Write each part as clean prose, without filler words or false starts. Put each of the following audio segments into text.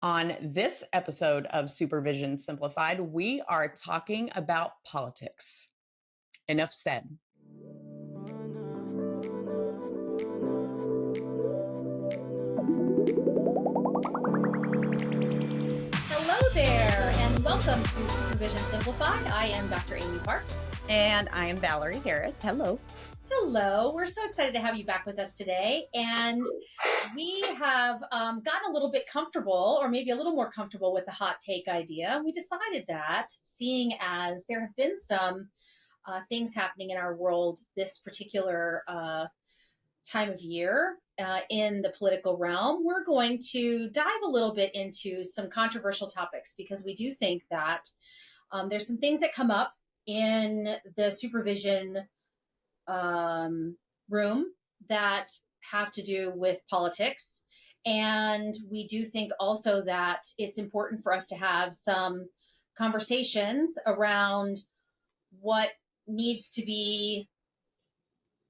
On this episode of Supervision Simplified, we are talking about politics. Enough said. Hello there, and welcome to Supervision Simplified. I am Dr. Amy Parks. And I am Valarie Harris. Hello. Hello, we're so excited to have you back with us today. And we have gotten a little bit comfortable, or maybe a little more comfortable with the hot take idea. We decided that, seeing as there have been some things happening in our world this particular time of year in the political realm, we're going to dive a little bit into some controversial topics because we do think that there's some things that come up in the supervision room that have to do with politics. And we do think also that it's important for us to have some conversations around what needs to be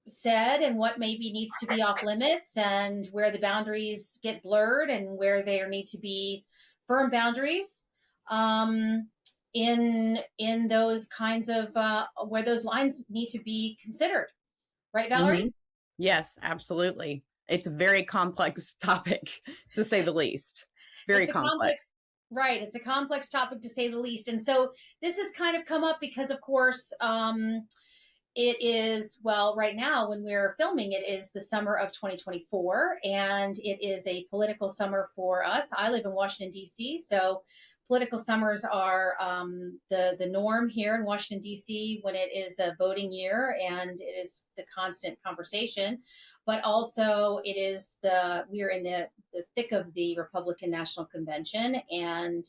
said and what maybe needs to be off limits and where the boundaries get blurred and where there need to be firm boundaries in those kinds of where those lines need to be considered. Right, Valarie? Yes, absolutely. It's a very complex topic, to say the least. Very complex. Right. It's a complex topic, to say the least. And so this has kind of come up because, of course, it is, well, right now when we're filming, it is the summer of 2024, and it is a political summer for us. I live in Washington, D.C., so political summers are the norm here in Washington, D.C. when it is a voting year, and it is the constant conversation. But also it is we're in the thick of the Republican National Convention, and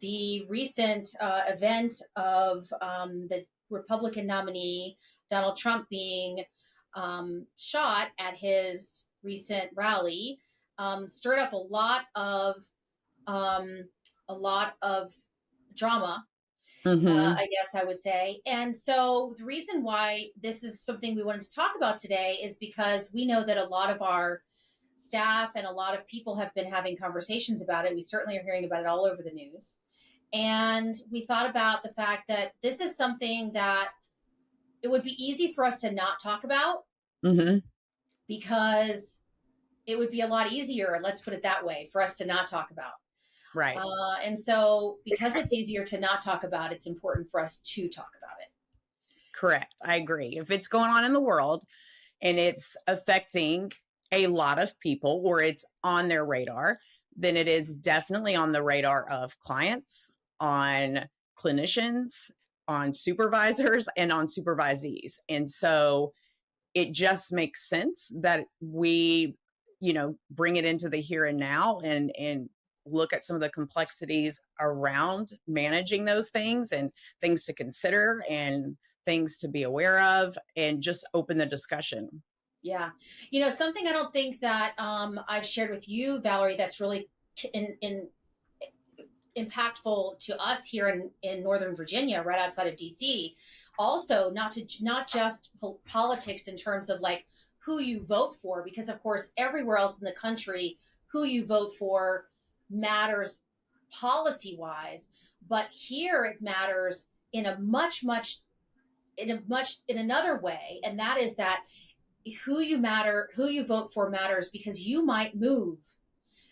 the recent event of the Republican nominee, Donald Trump, being shot at his recent rally stirred up a lot of drama, I guess I would say. And so the reason why this is something we wanted to talk about today is because we know that a lot of our staff and a lot of people have been having conversations about it. We certainly are hearing about it all over the news. And we thought about the fact that this is something that it would be easy for us to not talk about because it would be a lot easier, let's put it that way, for us to not talk about. Right. And so because it's easier to not talk about, it's important for us to talk about it. Correct. I agree. If it's going on in the world and it's affecting a lot of people or it's on their radar, then it is definitely on the radar of clients, on clinicians, on supervisors, and on supervisees. And so it just makes sense that we, bring it into the here and now and look at some of the complexities around managing those things and things to consider and things to be aware of and just open the discussion. Yeah. Something I don't think that I've shared with you, Valarie, that's really impactful to us here in Northern Virginia, right outside of DC. Also, not just politics in terms of like who you vote for, because of course, everywhere else in the country, who you vote for matters policy wise, but here it matters in another way. And that is that who you vote for matters because you might move.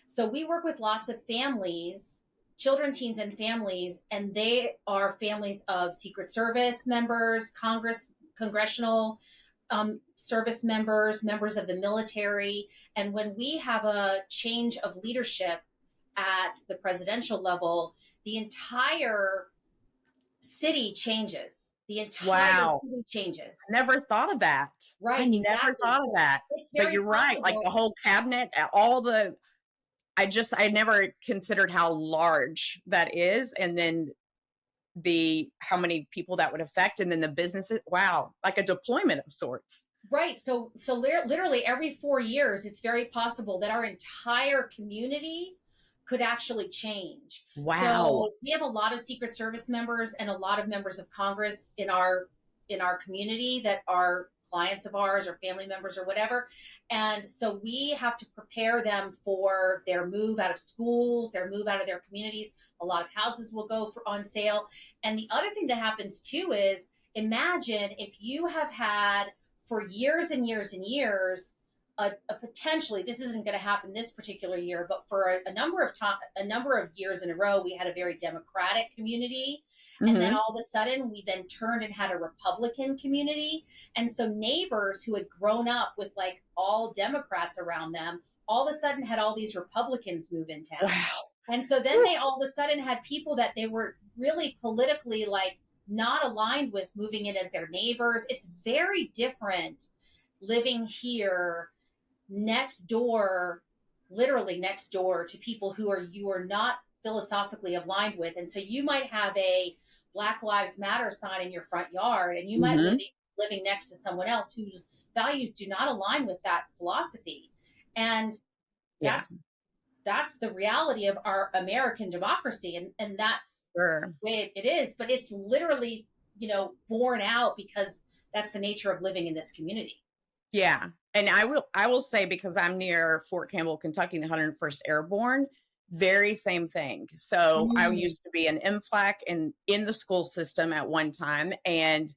So we work with lots of families, children, teens, and families, and they are families of Secret Service members, congressional service members of the military. And when we have a change of leadership at the presidential level, the entire city changes. The entire city changes. Never thought of that. Right. I never thought of that. But you're right. Like the whole cabinet, I never considered how large that is. And then how many people that would affect. And then the businesses, wow, like a deployment of sorts. Right. So literally every 4 years, it's very possible that our entire community could actually change. Wow. So we have a lot of Secret Service members and a lot of members of Congress in our community that are clients of ours or family members or whatever. And so we have to prepare them for their move out of schools, their move out of their communities. A lot of houses will go on sale. And the other thing that happens too is, imagine if you have had for years and years and years, a potentially, this isn't going to happen this particular year, but for a number of a number of years in a row, we had a very Democratic community. And then Hmm. all of a sudden we then turned and had a Republican community. And so neighbors who had grown up with like all Democrats around them, all of a sudden had all these Republicans move in town. Wow. And so then Whew. they all of a sudden had people that they were really politically like not aligned with moving in as their neighbors. It's very different living here next door, literally next door to people who are you are not philosophically aligned with. And so you might have a Black Lives Matter sign in your front yard, and you might Hmm. living next to someone else whose values do not align with that philosophy. And Yeah, that's that's the reality of our American democracy. And that's sure. the way it is. But it's literally, born out because that's the nature of living in this community. Yeah. And I will say, because I'm near Fort Campbell, Kentucky, the 101st Airborne, very same thing. So I Mm, used to be an MFLAC and in the school system at one time, and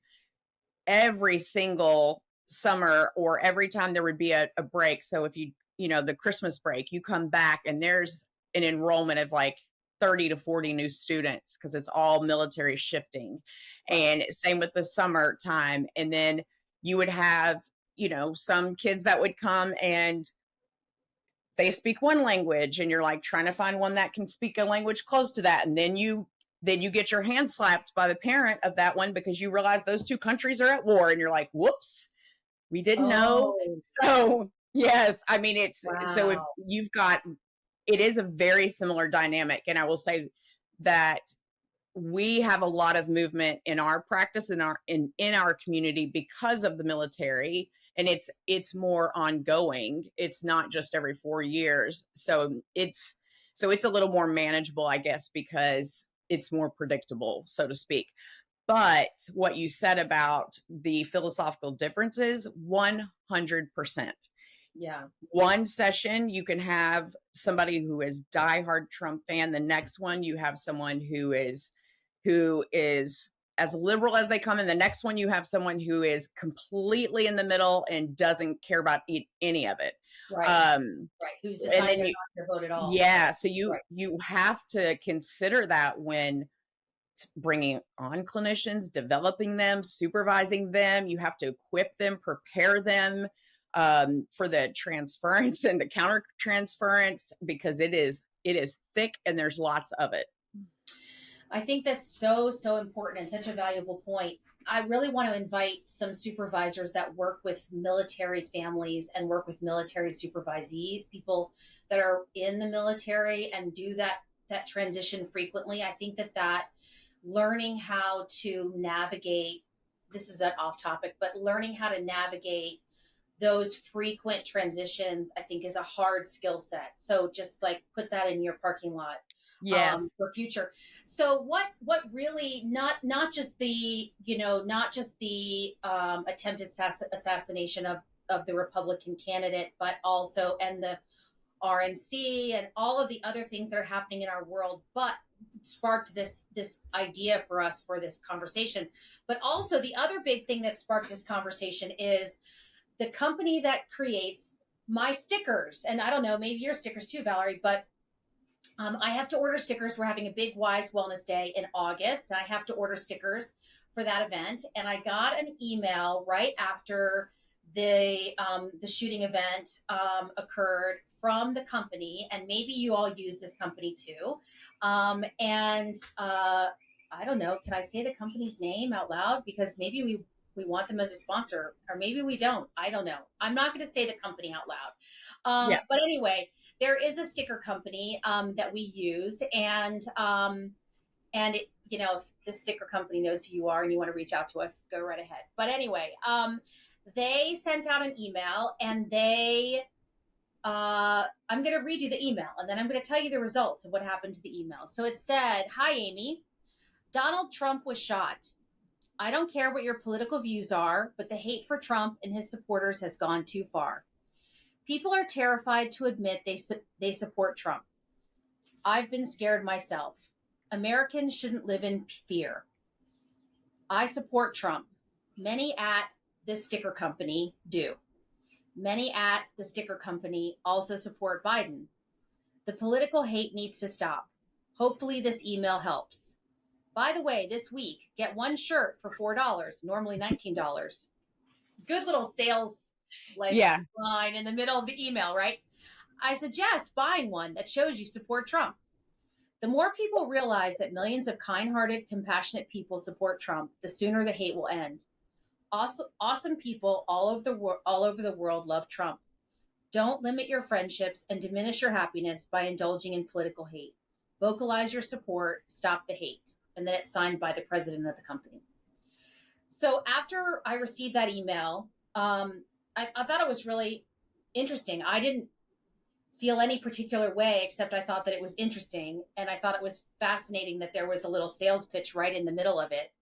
every single summer or every time there would be a break. So if the Christmas break, you come back and there's an enrollment of like 30 to 40 new students because it's all military shifting. right. And same with the summertime. And then you would have, some kids that would come and they speak one language and you're like trying to find one that can speak a language close to that. And then you get your hand slapped by the parent of that one because you realize those two countries are at war and you're like, whoops, we didn't know. Oh, So yes, I mean, if wow. you've got, it is a very similar dynamic. And I will say that we have a lot of movement in our practice in our community because of the military, and it's more ongoing. It's not just every 4 years. So it's a little more manageable, I guess, because it's more predictable, so to speak. But what you said about the philosophical differences, 100%. Yeah. One session, you can have somebody who is diehard Trump fan. The next one, you have someone who is as liberal as they come. And the next one, you have someone who is completely in the middle and doesn't care about any of it. Right. Um, Right. Who's and decided then they're not going to vote at all. yeah, so you Right. you have to consider that when bringing on clinicians, developing them, supervising them. You have to equip them, prepare them for the transference and the counter transference, because it is thick and there's lots of it. I think that's so, so important and such a valuable point. I really want to invite some supervisors that work with military families and work with military supervisees, people that are in the military and do that transition frequently. I think that learning how to navigate, this is an off topic, but learning how to navigate those frequent transitions, I think, is a hard skill set. So just like put that in your parking lot Yes. for future. So what really, not just the, not just the attempted assassination of the Republican candidate, but also and the RNC and all of the other things that are happening in our world, but sparked this idea for us for this conversation. But also the other big thing that sparked this conversation is the company that creates my stickers. And I don't know, maybe your stickers too, Valerie, but I have to order stickers. We're having a big Wise Wellness Day in August, and I have to order stickers for that event. And I got an email right after the shooting event occurred from the company, and maybe you all use this company too. And I don't know. Can I say the company's name out loud? Because maybe we want them as a sponsor, or maybe we don't. I don't know. I'm not going to say the company out loud. Yeah. But anyway, there is a sticker company that we use, and if the sticker company knows who you are and you want to reach out to us, go right ahead. But anyway, they sent out an email, and I'm going to read you the email, and then I'm going to tell you the results of what happened to the email. So it said, "Hi, Amy. Donald Trump was shot. I don't care what your political views are, but the hate for Trump and his supporters has gone too far. People are terrified to admit they support Trump. I've been scared myself. Americans shouldn't live in fear. I support Trump. Many at the sticker company do. Many at the sticker company also support Biden. The political hate needs to stop. Hopefully, this email helps. By the way, this week, get one shirt for $4, normally $19. Good little sales Yeah. line in the middle of the email, right? I suggest buying one that shows you support Trump. The more people realize that millions of kind-hearted, compassionate people support Trump, the sooner the hate will end. Awesome people all over the world love Trump. Don't limit your friendships and diminish your happiness by indulging in political hate. Vocalize your support, stop the hate. And then it's signed by the president of the company. So after I received that email, I thought it was really interesting. I didn't feel any particular way, except I thought that it was interesting. And I thought it was fascinating that there was a little sales pitch right in the middle of it.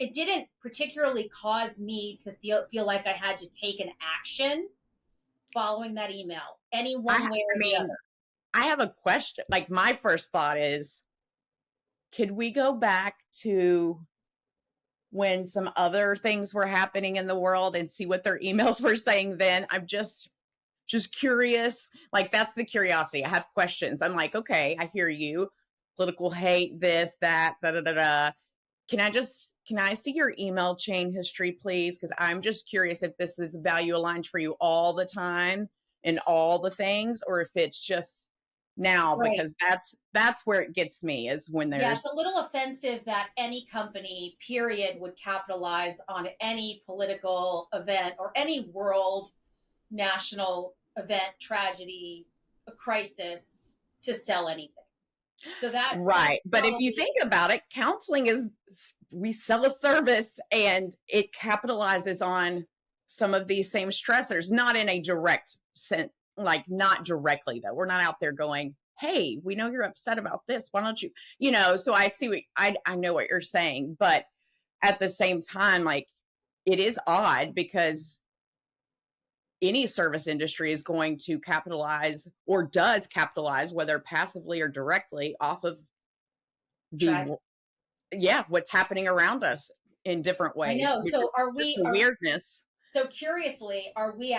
It didn't particularly cause me to feel like I had to take an action following that email, any one way or the other. I have a question. Like, my first thought is, could we go back to when some other things were happening in the world and see what their emails were saying then? I'm just curious. Like, that's the curiosity. I have questions. I'm like, okay, I hear you. Political hate, this, that, da, da, da, da. Can I see your email chain history, please? Because I'm just curious if this is value aligned for you all the time in all the things, or if it's just now, Right. because that's where it gets me, is when there's... Yeah, it's a little offensive that any company, period, would capitalize on any political event or any world national event, tragedy, a crisis to sell anything. So right. But if you think about it, counseling is, we sell a service and it capitalizes on some of these same stressors, not in a direct sense, like not directly though. We're not out there going, hey, we know you're upset about this. Why don't you know, so I see I know what you're saying, but at the same time, like, it is odd because any service industry is going to capitalize, or does capitalize, whether passively or directly, off of what's happening around us in different ways. I know. So weirdness. So curiously, are we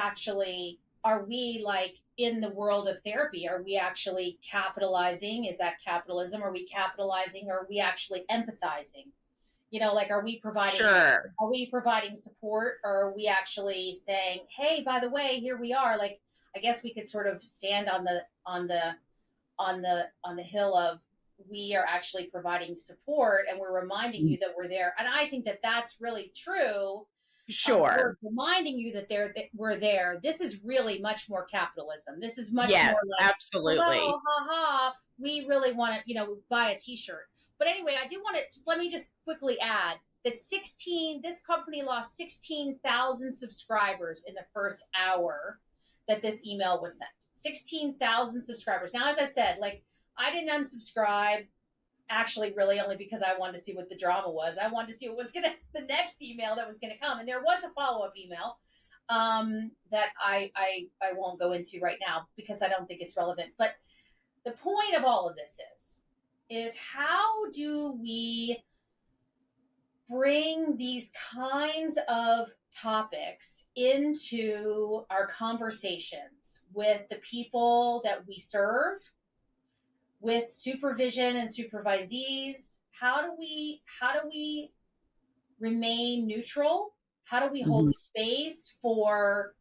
like in the world of therapy? Are we actually capitalizing? Is that capitalism? Are we capitalizing? Or are we actually empathizing? You know, like, are we providing support, or are we actually saying, hey, by the way, here we are? Like, I guess we could sort of stand on the hill of, we are actually providing support and we're reminding you that we're there. And I think that that's really true. Sure. We're reminding you that we're there. This is really much more capitalism. This is much more like, absolutely. Hello, ha ha. We really want to, buy a t-shirt. But anyway, I do want to let me just quickly add that this company lost 16,000 subscribers in the first hour that this email was sent. 16,000 subscribers. Now, as I said, like, I didn't unsubscribe, actually, really only because I wanted to see what the drama was. I wanted to see what was the next email that was going to come. And there was a follow-up email that I won't go into right now because I don't think it's relevant. But the point of all of this is how do we bring these kinds of topics into our conversations with the people that we serve, with supervision and supervisees? How do we remain neutral? How do we hold space for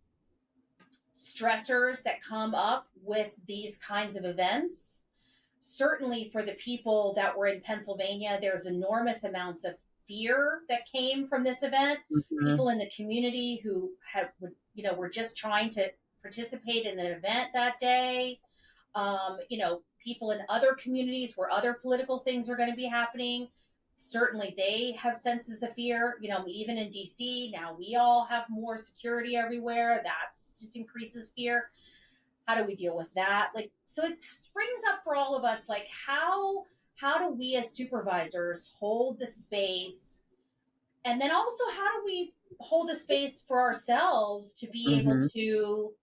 stressors that come up with these kinds of events? Certainly for the people that were in Pennsylvania, there's enormous amounts of fear that came from this event. People in the community who were just trying to participate in an event that day. People in other communities where other political things are going to be happening. Certainly they have senses of fear. Even in DC, now we all have more security everywhere. That's just increases fear. How do we deal with that? Like, so it springs up for all of us, like, how do we as supervisors hold the space And then also, how do we hold a space for ourselves to be able Hmm. to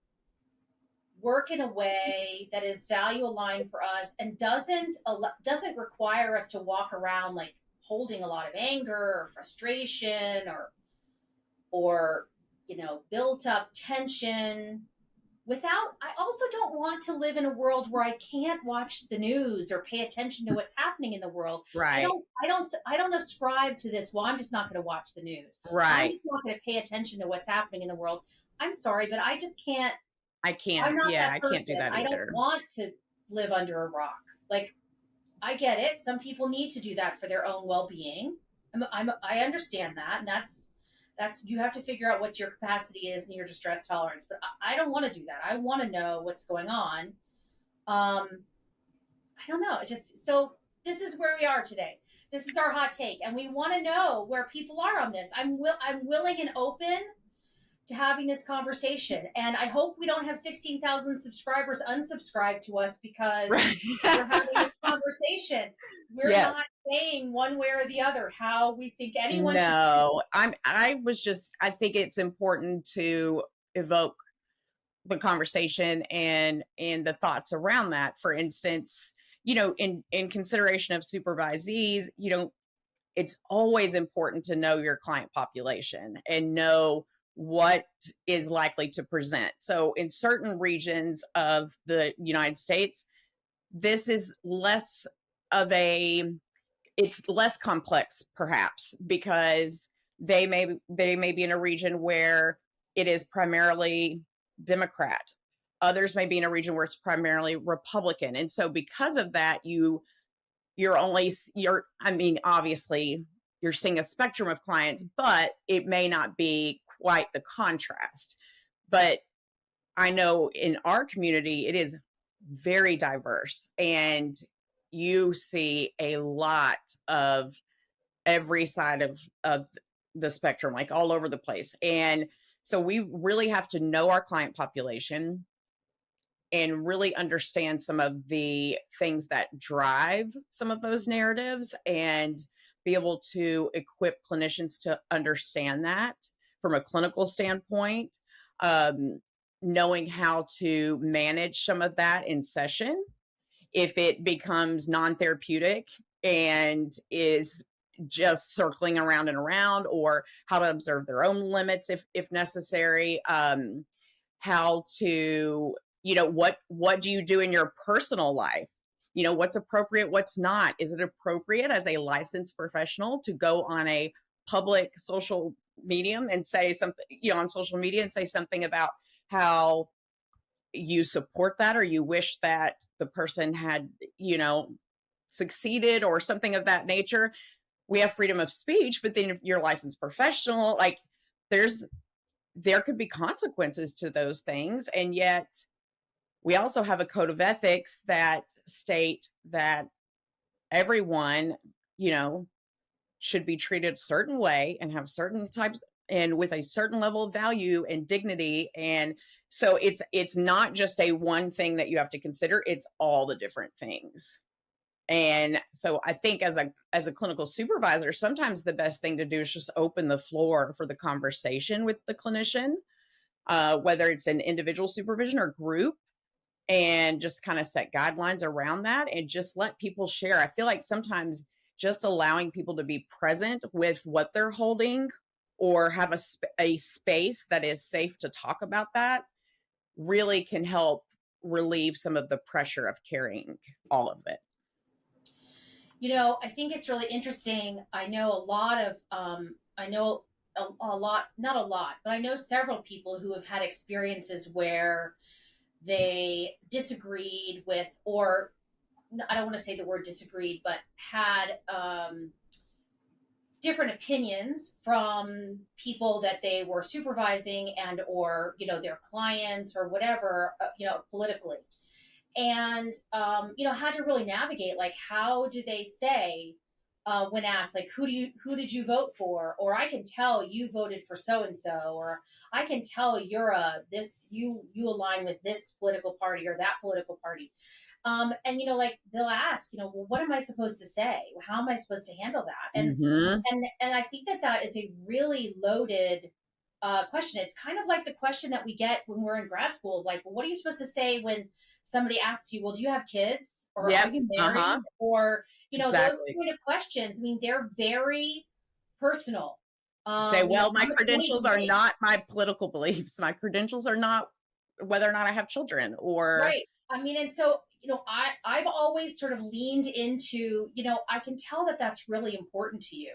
work in a way that is value aligned for us and doesn't require us to walk around like holding a lot of anger or frustration or built up tension without. I also don't want to live in a world where I can't watch the news or pay attention to what's happening in the world. i Right. don't i don't I don't ascribe to this. Well, I'm just not going to watch the news. I'm Right. just not going to pay attention to what's happening in the world. I'm sorry, but I just can't. I I'm can't. not Yeah, that I can't do person. that I don't either. want to live under a rock. Like, I get it. Some people need to do that for their own well-being. I understand that, and that's you have to figure out what your capacity is and your distress tolerance. But I don't want to do that. I want to know what's going on. I don't know. It just so this is where we are today. This is our hot take, and we want to know where people are on this. I'm willing and open to having this conversation. And I hope we don't have 16,000 subscribers unsubscribe to us because Right. we're having this conversation. We're not Yes. saying one way or the other how we think anyone should be. No, I think it's important to evoke the conversation and the thoughts around that. For instance, in consideration of supervisees, it's always important to know your client population and know what is likely to present. So in certain regions of the United States, this is less of a it's less complex perhaps because they may be in a region where it is primarily Democrat. Others may be in a region where it's primarily Republican. And so because of that, obviously you're seeing a spectrum of clients, but it may not be quite the contrast. But I know in our community it is very diverse, and you see a lot of every side of the spectrum, like all over the place. And so we really have to know our client population and really understand some of the things that drive some of those narratives and be able to equip clinicians to understand that from a clinical standpoint, um, knowing how to manage some of that in session if it becomes non-therapeutic and is just circling around and around, or how to observe their own limits if necessary, how to what do you do in your personal life, what's appropriate, what's not. Is it appropriate as a licensed professional to go on a public social medium and say something, on social media, and say something about how you support that or you wish that the person had, succeeded or something of that nature? We have freedom of speech, but then if you're a licensed professional, like there's there could be consequences to those things. And yet we also have a code of ethics that state that everyone, you know, should be treated a certain way and have certain types and with a certain level of value and dignity. And so it's not just a one thing that you have to consider, it's all the different things. And so I think as a clinical supervisor, sometimes the best thing to do is just open the floor for the conversation with the clinician, whether it's an individual supervision or group, and just kind of set guidelines around that and just let people share. I feel like sometimes just allowing people to be present with what they're holding or have a space that is safe to talk about that really can help relieve some of the pressure of carrying all of it. I think it's really interesting. I know a lot of, I know a lot, not a lot, but I know several people who have had experiences where they disagreed with, or I don't want to say the word disagreed, but had different opinions from people that they were supervising and or their clients or whatever, politically, and had to really navigate, like, how do they say, when asked, like, who did you vote for, or I can tell you voted for so and so, or I can tell you're a this you align with this political party or that political party. And like they'll ask, well, what am I supposed to say? How am I supposed to handle that? And Mm-hmm. and I think that that is a really loaded question. It's kind of like the question that we get when we're in grad school, like, well, what are you supposed to say when somebody asks you, well, do you have kids, or are Yep. you Uh-huh. married, or those Exactly. kind of questions. I mean, they're very personal. You say, well, my How much money do credentials you are make? not my political beliefs. My credentials are not whether or not I have children or Right. I mean, and so, I've always sort of leaned into, I can tell that that's really important to you.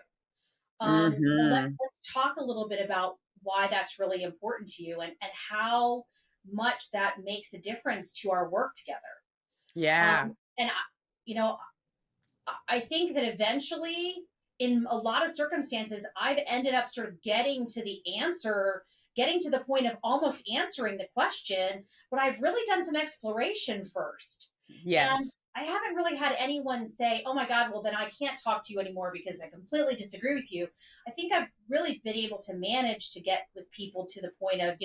Well, mm-hmm. let's talk a little bit about why that's really important to you, and how much that makes a difference to our work together. Yeah. And you know, I think that eventually, in a lot of circumstances, I've ended up sort of getting to the answer, getting to the point of almost answering the question, but I've really done some exploration first. And Yes. I haven't really had anyone say, oh my God, well, then I can't talk to you anymore because I completely disagree with you. I think I've really been able to manage to get with people to the point of,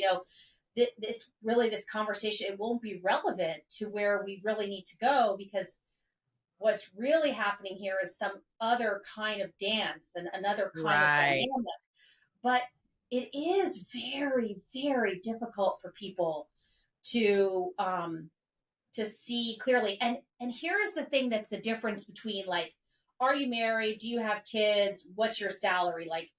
this conversation, it won't be relevant to where we really need to go, because what's really happening here is some other kind of dance and another kind of Right. dynamic. But it is very, very difficult for people to see clearly. And here's the thing that's the difference between, like, are you married? Do you have kids? What's your salary? Like,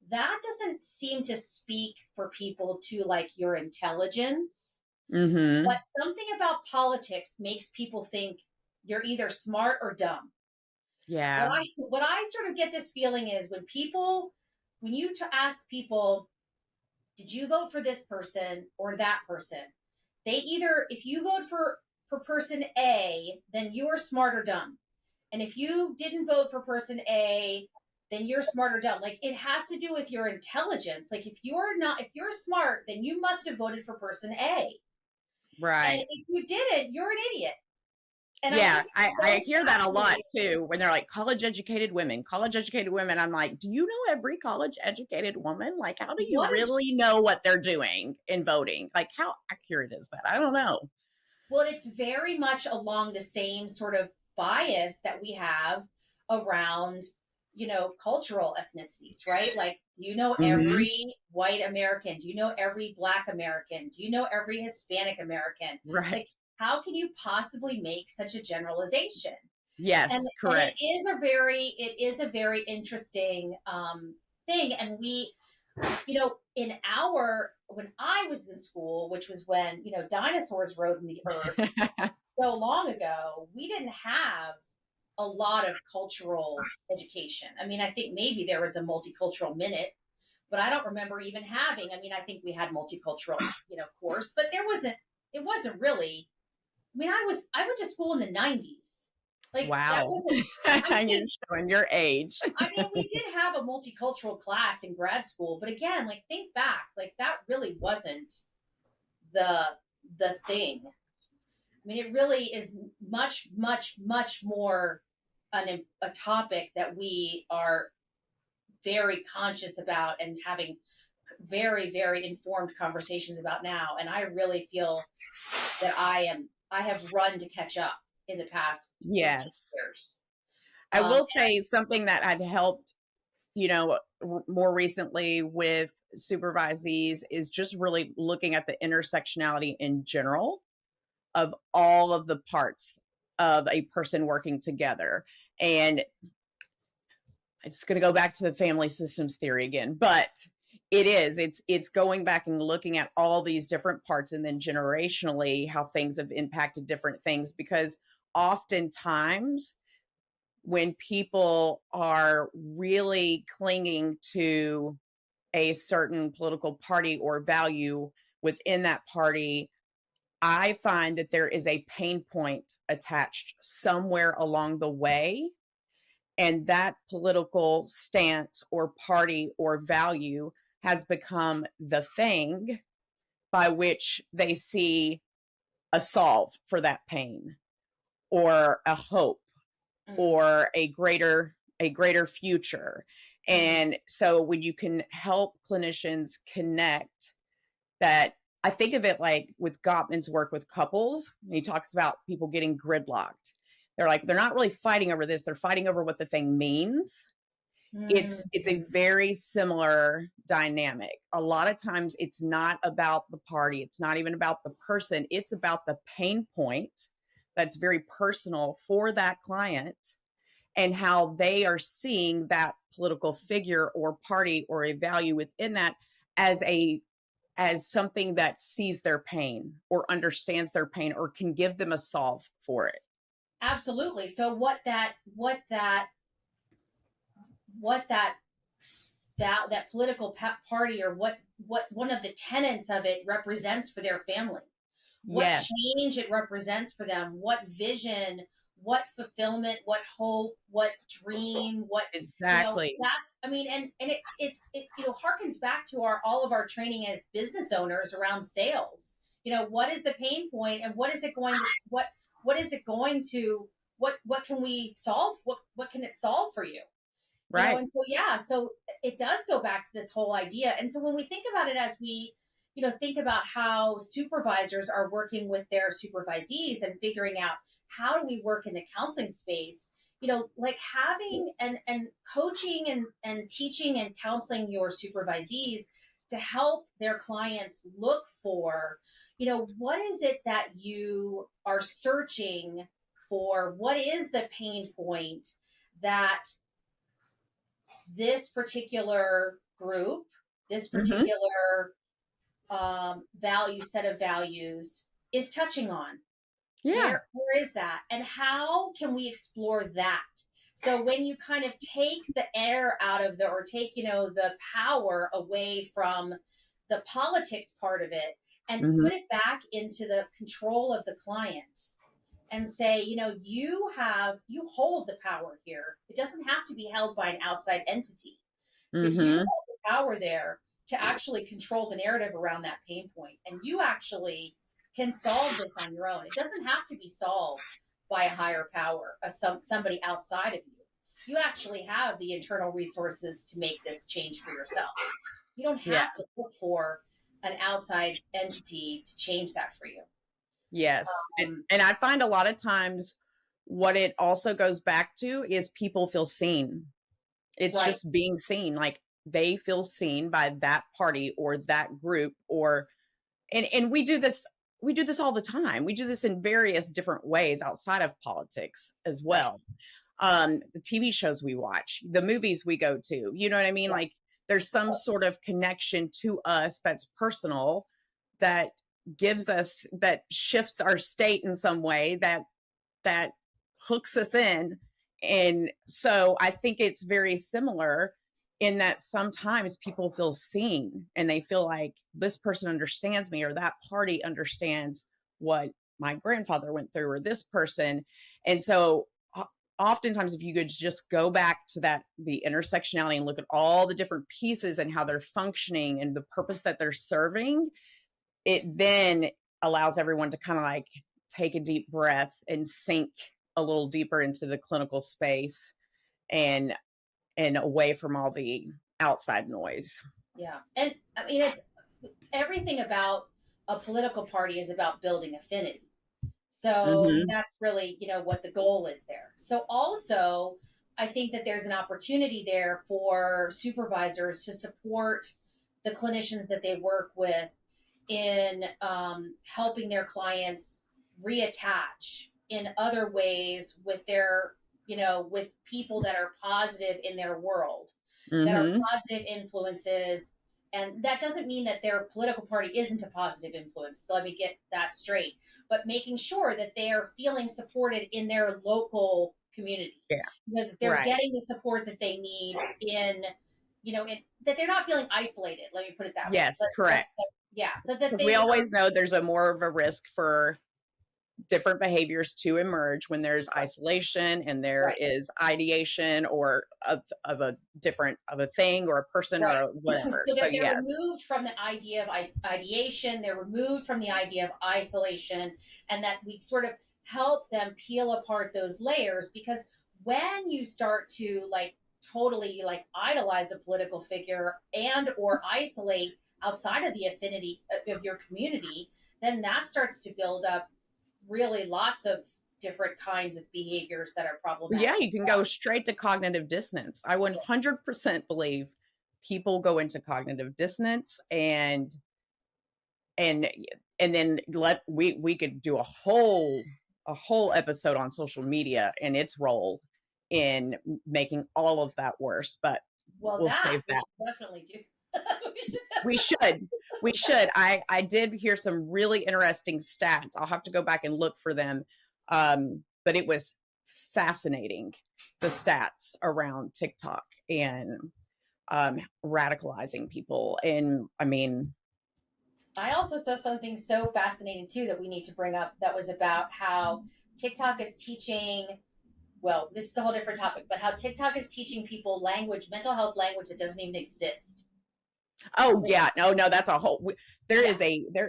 that doesn't seem to speak for people to like your intelligence, Mm-hmm. but something about politics makes people think you're either smart or dumb. What Yeah. I sort of get this feeling is when you to ask people, did you vote for this person or that person? They either, if you vote for person A, then you're smart or dumb. And if you didn't vote for person A, then you're smart or dumb. Like, it has to do with your intelligence. Like, if you're smart, then you must have voted for person A. And Right. if you didn't, you're an idiot. And I Yeah. think it's I so hear that a lot fascinating. too when they're like college educated women, college educated women. I'm like, do you know every college educated woman? Like, how do you What a really know what they're doing in voting? Like, how accurate is that? I don't know. Well, it's very much along the same sort of bias that we have around, cultural ethnicities, right? Like, do you know Mm-hmm. every white American? Do you know every black American? Do you know every Hispanic American? Right. Like, how can you possibly make such a generalization? and Yes, and correct. it is a very interesting thing. And we, in our when I was in school, which was when dinosaurs roamed the earth so long ago, we didn't have a lot of cultural education. I mean, I think maybe there was a multicultural minute, but I don't remember even having. I mean, I think we had multicultural, course, but there wasn't. It wasn't really. I mean, I went to school in the '90s. Like, that Wow. wasn't. I You're think. showing your age. I mean, we did have a multicultural class in grad school, but again, like, think back, like, that really wasn't the thing. I mean, it really is much, much, much more a topic that we are very conscious about and having very, very informed conversations about now. And I really feel that I have run to catch up in the past 15 Yes. years. I Um, will say something that had helped, more recently with supervisees is just really looking at the intersectionality in general of all of the parts of a person working together. And I'm just going to go back to the family systems theory again, but it's going back and looking at all these different parts and then generationally how things have impacted different things, because oftentimes when people are really clinging to a certain political party or value within that party, I find that there is a pain point attached somewhere along the way. And that political stance or party or value has become the thing by which they see a solve for that pain or a hope mm, or a greater future. mm, And so when you can help clinicians connect that, I think of it like with Gottman's work with couples. He talks about people getting gridlocked. They're like, they're not really fighting over this. They're fighting over what the thing means. It's a very similar dynamic. A lot of times it's not about the party. It's not even about the person. It's about the pain point that's very personal for that client and how they are seeing that political figure or party or a value within that as a as something that sees their pain or understands their pain or can give them a solve for it. Absolutely. So that political party, or what one of the tenets of it represents for their family, what Yes, change it represents for them, what vision, what fulfillment, what hope, what dream, what, exactly. that's, I mean, and it harkens back to our all of our training as business owners around sales. What is the pain point, and what is it going to what is it going to what can we solve, what can it solve for you? Right. And so, yeah, so it does go back to this whole idea. And so when we think about it, as we, think about how supervisors are working with their supervisees and figuring out how do we work in the counseling space, like having and coaching and teaching and counseling your supervisees to help their clients look for, what is it that you are searching for? What is the pain point that this particular group, this Mm-hmm. particular set of values is touching on? Yeah. Where is that, and how can we explore that? So when you kind of take the air out of or take the power away from the politics part of it and Mm-hmm. put it back into the control of the client, and say, you hold the power here. It doesn't have to be held by an outside entity, but you Mm-hmm. hold the power there to actually control the narrative around that pain point. And you actually can solve this on your own. It doesn't have to be solved by a higher power, somebody outside of you. You actually have the internal resources to make this change for yourself. You don't Yeah. have to look for an outside entity to change that for you. Yes. Um, And I find a lot of times what it also goes back to is people feel seen. It's right. just being seen. Like they feel seen by that party or that group or and we do this all the time. We do this in various different ways outside of politics as Right. well. The TV shows we watch, the movies we go to, you know what I mean? Yeah. Like there's some sort of connection to us that's personal that gives us that shifts our state in some way that hooks us in. And so I think it's very similar in that sometimes people feel seen and they feel like this person understands me or that party understands what my grandfather went through or this person. And so oftentimes if you could just go back to that the intersectionality and look at all the different pieces and how they're functioning and the purpose that they're serving, it then allows everyone to kind of like take a deep breath and sink a little deeper into the clinical space and away from all the outside noise. Yeah. And I mean, it's everything about a political party is about building affinity. So Mm-hmm. that's really, what the goal is there. So also, I think that there's an opportunity there for supervisors to support the clinicians that they work with in helping their clients reattach in other ways with with people that are positive in their world, that are Mm-hmm. positive influences. And that doesn't mean that their political party isn't a positive influence. Let me get that straight. But making sure that they are feeling supported in their local community, Yeah. that they're Right. getting the support that they need that they're not feeling isolated. Let me put it that way. Yes, correct. Yeah. So that Because we they are, always know there's a more of a risk for different behaviors to emerge when there's isolation and there right. is ideation or of a different of a thing or a person Right. or whatever. So So that they're yes. removed from the idea of ideation, they're removed from the idea of isolation, and that we sort of help them peel apart those layers. Because when you start to totally idolize a political figure and or isolate outside of the affinity of your community, then that starts to build up really lots of different kinds of behaviors that are problematic. Yeah, you can go straight to cognitive dissonance. I 100% believe people go into cognitive dissonance, and and then we could do a whole episode on social media and its role in making all of that worse, but Well, we'll that save we that. should definitely do. We should. We should. I did hear some really interesting stats. I'll have to go back and look for them. But it was fascinating, the stats around TikTok and radicalizing people. And I mean, I also saw something so fascinating too that we need to bring up that was about how TikTok is teaching, well, this is a whole different topic, but how TikTok is teaching people language, mental health language that doesn't even exist. oh yeah, no, that's a whole. There Yeah,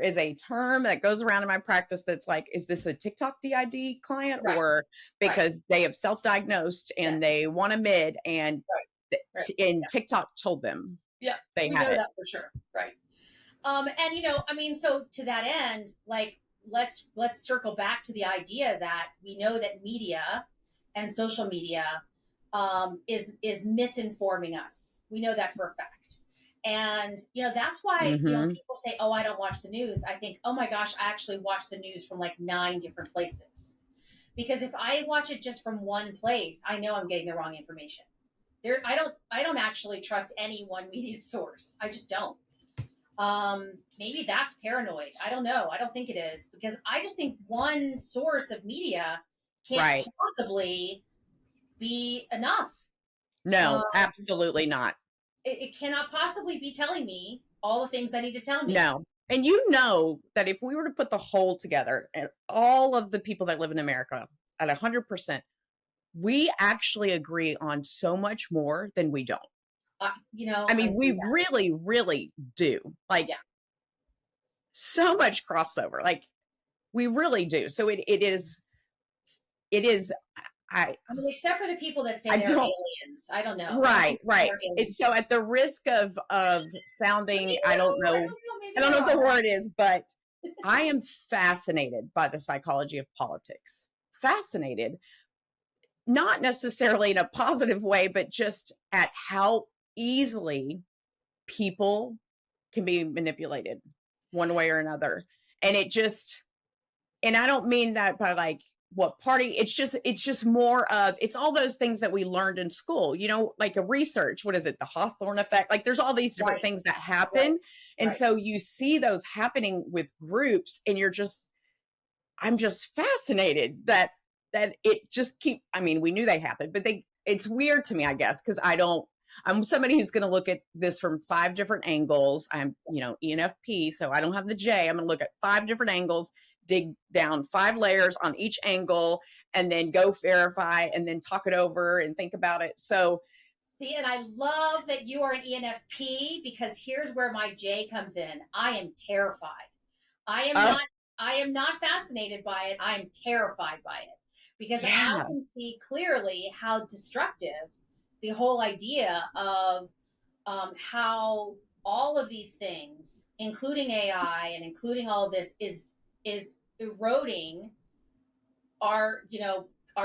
is a term that goes around in my practice that's like, is this a TikTok DID client, right, or right. because they have self-diagnosed Yeah, and they want a mid, and right. and Yeah, TikTok told them yeah, they we had know it. that for sure. Right. And I mean, so to that end, like let's circle back to the idea that we know that media and social media is misinforming us. We know that for a fact. And that's why when Hmm. people say, "Oh, I don't watch the news," I think, "Oh my gosh, I actually watch the news from like 9 different places." Because if I watch it just from one place, I know I'm getting the wrong information. I don't actually trust any one media source. I just don't. Maybe that's paranoid. I don't know. I don't think it is, because I just think one source of media can't Right. possibly be enough. No, Um, absolutely not. it cannot possibly be telling me all the things I need to tell me. No. And you know that if we were to put the whole together and all of the people that live in America at 100%, we actually agree on so much more than we don't. I I mean, see we that. really, really do. Like, Yeah. so much crossover. Like, we really do. So it is, I, I mean, except for the people that say I they're don't, aliens. I don't know. I don't think right, right. they're And aliens. so at the risk of Maybe sounding, they are. I don't know. Maybe I don't they know what the are. word is, but I am fascinated by the psychology of politics. Fascinated, not necessarily in a positive way, but just at how easily people can be manipulated one way or another. And it just, and I don't mean that by like what party, it's just more of, it's all those things that we learned in school, like a research, what is it, the Hawthorne effect, like there's all these different Right. things that Right. happen. And Right. so you see those happening with groups, and I'm just fascinated that it just I mean, we knew they happened, but it's weird to me, I guess, because I'm somebody who's going to look at this from 5 different angles. I'm, ENFP, so I don't have the J. I'm going to look at 5 different angles, dig down 5 layers on each angle, and then go verify and then talk it over and think about it. So, See, and I love that you are an ENFP, because here's where my J comes in. I am terrified. I am uh, not I am not fascinated by it. I am terrified by it, because I yeah. can see clearly how destructive the whole idea of how all of these things, including AI and including all of this, is eroding our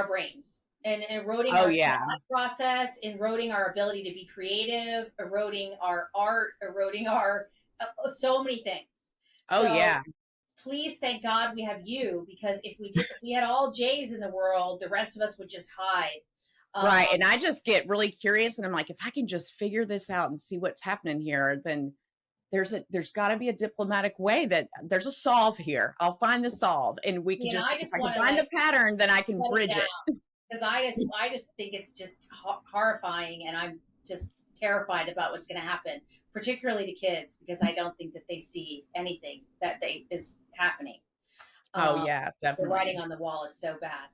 brains, and eroding Oh, our yeah. thought process, eroding our ability to be creative, eroding our art, eroding our so many things. Oh, So yeah. please, thank God we have you, because if we had all J's in the world, the rest of us would just hide. Right. Um, And I just get really curious, and I'm like, if I can just figure this out and see what's happening here, then there's got to be a diplomatic way that there's a solve here. I'll find the solve, and we can See, and I if just I can want to find the like pattern, then I can shut it bridge down, it. because I just think it's just horrifying, and I'm just terrified about what's going to happen, particularly to kids, because I don't think that they see anything that they is happening. Oh Um, yeah, the writing definitely. on the wall is so bad.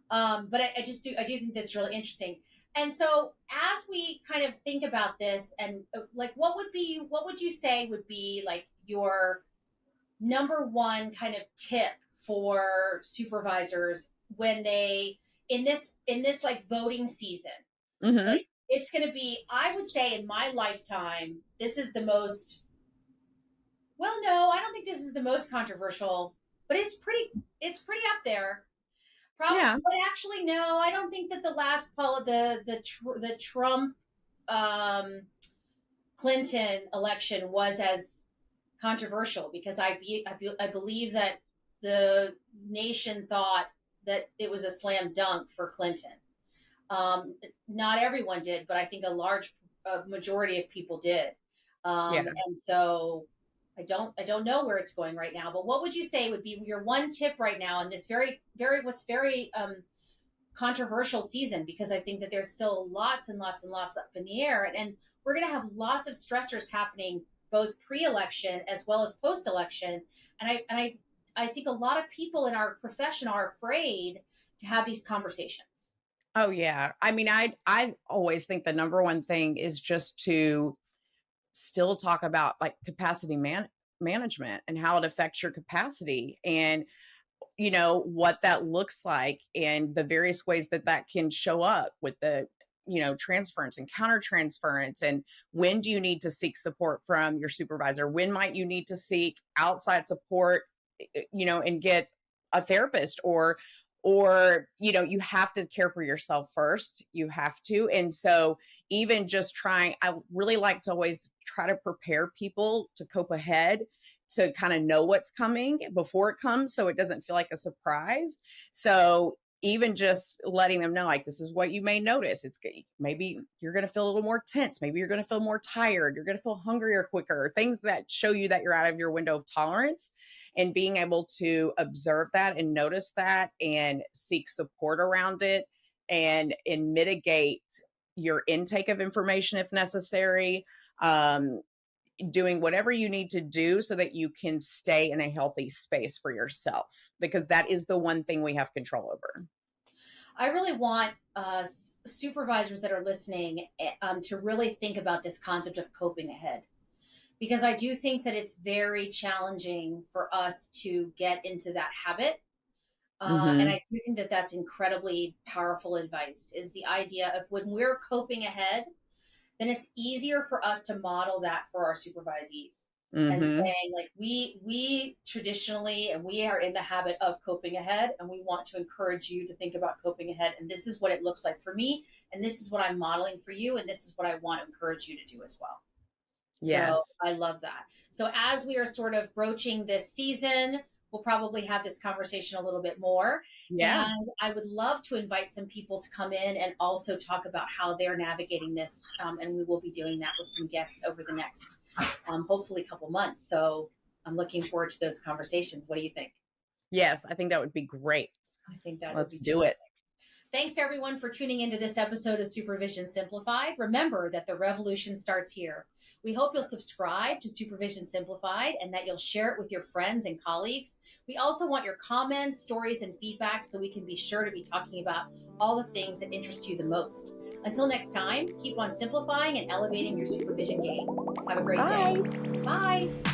But I do think that's really interesting. And so as we kind of think about this, and like, what would you say would be like your number one kind of tip for supervisors when they in this like voting season? Hmm. Like, it's going to be, I would say, in my lifetime, this is the most Well, no, I don't think this is the most controversial, but it's pretty up there. Probably, Yeah. but actually, no, I don't think that the last the Trump um, Clinton election was as controversial because I believe that the nation thought that it was a slam dunk for Clinton. Not everyone did, but I think a majority of people did. Yeah. And so I don't know where it's going right now. But what would you say would be your one tip right now in this what's very controversial season? Because I think that there's still lots and lots and lots up in the air, and we're going to have lots of stressors happening both pre-election as well as post-election. And I think a lot of people in our profession are afraid to have these conversations. Oh yeah. I mean, I always think the number one thing is just to still talk about like management and how it affects your capacity, and what that looks like and the various ways that that can show up with the transference and counter transference, and when do you need to seek support from your supervisor, when might you need to seek outside support, and get a therapist, or you have to care for yourself first, you have to. And so even just trying, I really like to always try to prepare people to cope ahead, to kind of know what's coming before it comes so it doesn't feel like a surprise. So even just letting them know, like, this is what you may notice. Maybe you're going to feel a little more tense. Maybe you're going to feel more tired. You're going to feel hungrier quicker, things that show you that you're out of your window of tolerance, and being able to observe that and notice that and seek support around it, and mitigate your intake of information if necessary. Doing whatever you need to do so that you can stay in a healthy space for yourself, because that is the one thing we have control over. I really want supervisors that are listening to really think about this concept of coping ahead, because I do think that it's very challenging for us to get into that habit. And Mm-hmm. I do think that that's incredibly powerful advice, is the idea of when we're coping ahead, then it's easier for us to model that for our supervisees and Mm-hmm. saying, like, we traditionally, and we are in the habit of coping ahead, and we want to encourage you to think about coping ahead, and this is what it looks like for me, and this is what I'm modeling for you, and this is what I want to encourage you to do as well. So Yes. I love that. So as we are sort of broaching this season, we'll probably have this conversation a little bit more. Yeah. And I would love to invite some people to come in and also talk about how they're navigating this. And we will be doing that with some guests over the next, hopefully, couple months. So I'm looking forward to those conversations. What do you think? Yes, I think that would be great. I think that would Let's be do terrific. it. Thanks everyone for tuning into this episode of Supervision Simplified. Remember that the revolution starts here. We hope you'll subscribe to Supervision Simplified and that you'll share it with your friends and colleagues. We also want your comments, stories, and feedback so we can be sure to be talking about all the things that interest you the most. Until next time, keep on simplifying and elevating your supervision game. Have a great day. Bye. Bye.